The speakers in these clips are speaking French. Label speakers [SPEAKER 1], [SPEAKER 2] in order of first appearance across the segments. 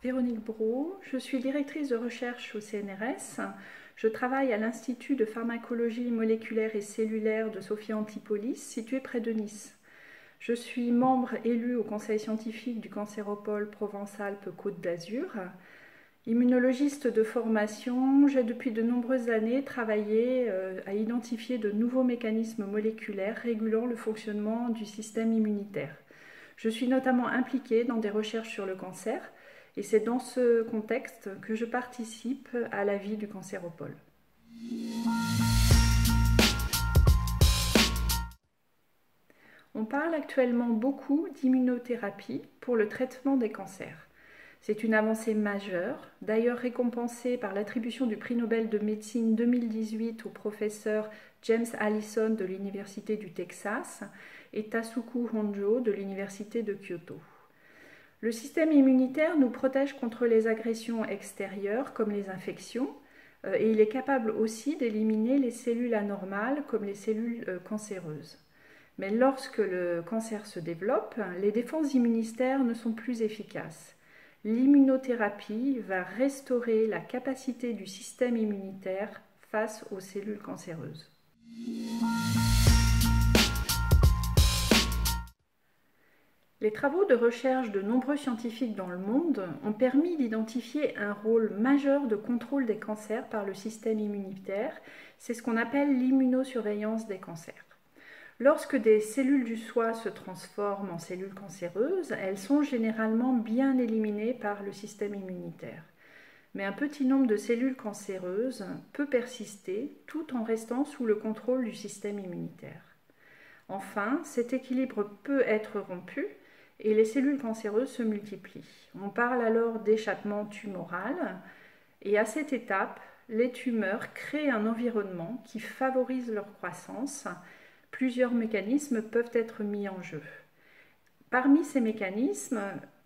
[SPEAKER 1] Véronique Brault, je suis directrice de recherche au CNRS. Je travaille à l'Institut de pharmacologie moléculaire et cellulaire de Sophia Antipolis, situé près de Nice. Je suis membre élu au conseil scientifique du Cancéropole Provence-Alpes-Côte d'Azur. Immunologiste de formation, j'ai depuis de nombreuses années travaillé à identifier de nouveaux mécanismes moléculaires régulant le fonctionnement du système immunitaire. Je suis notamment impliquée dans des recherches sur le cancer et c'est dans ce contexte que je participe à la vie du Cancéropole. On parle actuellement beaucoup d'immunothérapie pour le traitement des cancers. C'est une avancée majeure, d'ailleurs récompensée par l'attribution du prix Nobel de médecine 2018 au professeur James Allison de l'Université du Texas et Tasuku Honjo de l'Université de Kyoto. Le système immunitaire nous protège contre les agressions extérieures comme les infections et il est capable aussi d'éliminer les cellules anormales comme les cellules cancéreuses. Mais lorsque le cancer se développe, les défenses immunitaires ne sont plus efficaces. L'immunothérapie va restaurer la capacité du système immunitaire face aux cellules cancéreuses. Les travaux de recherche de nombreux scientifiques dans le monde ont permis d'identifier un rôle majeur de contrôle des cancers par le système immunitaire. C'est ce qu'on appelle l'immunosurveillance des cancers. Lorsque des cellules du foie se transforment en cellules cancéreuses, elles sont généralement bien éliminées par le système immunitaire. Mais un petit nombre de cellules cancéreuses peut persister tout en restant sous le contrôle du système immunitaire. Enfin, cet équilibre peut être rompu et les cellules cancéreuses se multiplient. On parle alors d'échappement tumoral et à cette étape, les tumeurs créent un environnement qui favorise leur croissance. Plusieurs mécanismes peuvent être mis en jeu. Parmi ces mécanismes,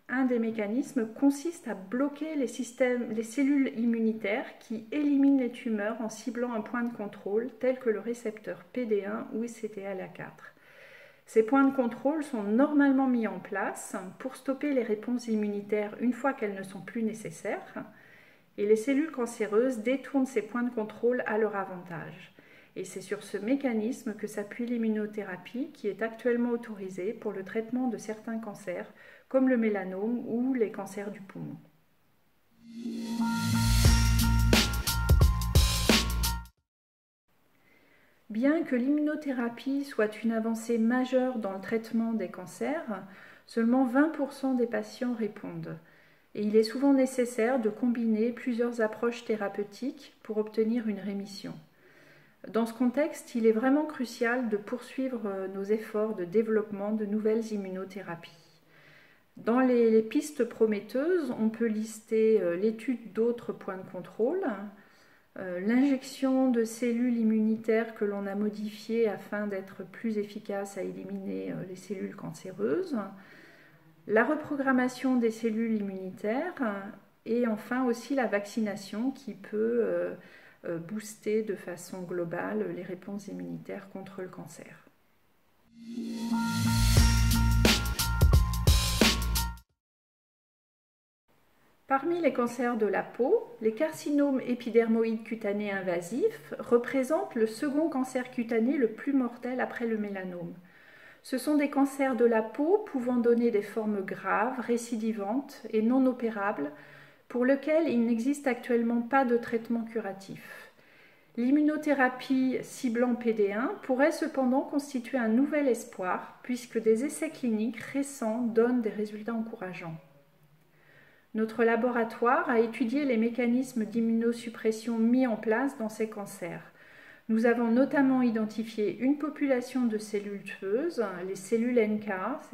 [SPEAKER 1] un des mécanismes consiste à bloquer les cellules immunitaires qui éliminent les tumeurs en ciblant un point de contrôle tel que le récepteur PD1 ou CTLA4. Ces points de contrôle sont normalement mis en place pour stopper les réponses immunitaires une fois qu'elles ne sont plus nécessaires et les cellules cancéreuses détournent ces points de contrôle à leur avantage. Et c'est sur ce mécanisme que s'appuie l'immunothérapie qui est actuellement autorisée pour le traitement de certains cancers comme le mélanome ou les cancers du poumon. Bien que l'immunothérapie soit une avancée majeure dans le traitement des cancers, seulement 20% des patients répondent. Et il est souvent nécessaire de combiner plusieurs approches thérapeutiques pour obtenir une rémission. Dans ce contexte, il est vraiment crucial de poursuivre nos efforts de développement de nouvelles immunothérapies. Dans les pistes prometteuses, on peut lister l'étude d'autres points de contrôle, l'injection de cellules immunitaires que l'on a modifiées afin d'être plus efficace à éliminer les cellules cancéreuses, la reprogrammation des cellules immunitaires et enfin aussi la vaccination qui peut booster de façon globale les réponses immunitaires contre le cancer. Parmi les cancers de la peau, les carcinomes épidermoïdes cutanés invasifs représentent le second cancer cutané le plus mortel après le mélanome. Ce sont des cancers de la peau pouvant donner des formes graves, récidivantes et non opérables pour lesquelles il n'existe actuellement pas de traitement curatif. L'immunothérapie ciblant PD1 pourrait cependant constituer un nouvel espoir puisque des essais cliniques récents donnent des résultats encourageants. Notre laboratoire a étudié les mécanismes d'immunosuppression mis en place dans ces cancers. Nous avons notamment identifié une population de cellules tueuses, les cellules NK,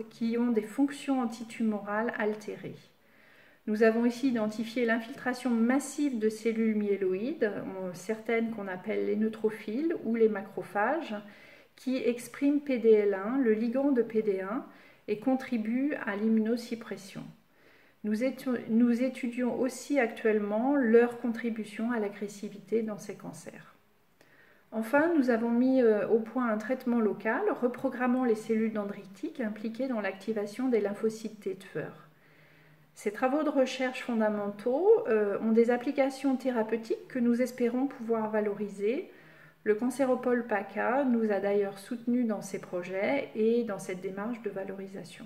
[SPEAKER 1] qui ont des fonctions antitumorales altérées. Nous avons ici identifié l'infiltration massive de cellules myéloïdes, certaines qu'on appelle les neutrophiles ou les macrophages, qui expriment PDL1, le ligand de PD1, et contribuent à l'immunosuppression. Nous étudions aussi actuellement leur contribution à l'agressivité dans ces cancers. Enfin, nous avons mis au point un traitement local reprogrammant les cellules dendritiques impliquées dans l'activation des lymphocytes T tueurs. Ces travaux de recherche fondamentaux ont des applications thérapeutiques que nous espérons pouvoir valoriser. Le Cancéropole PACA nous a d'ailleurs soutenus dans ces projets et dans cette démarche de valorisation.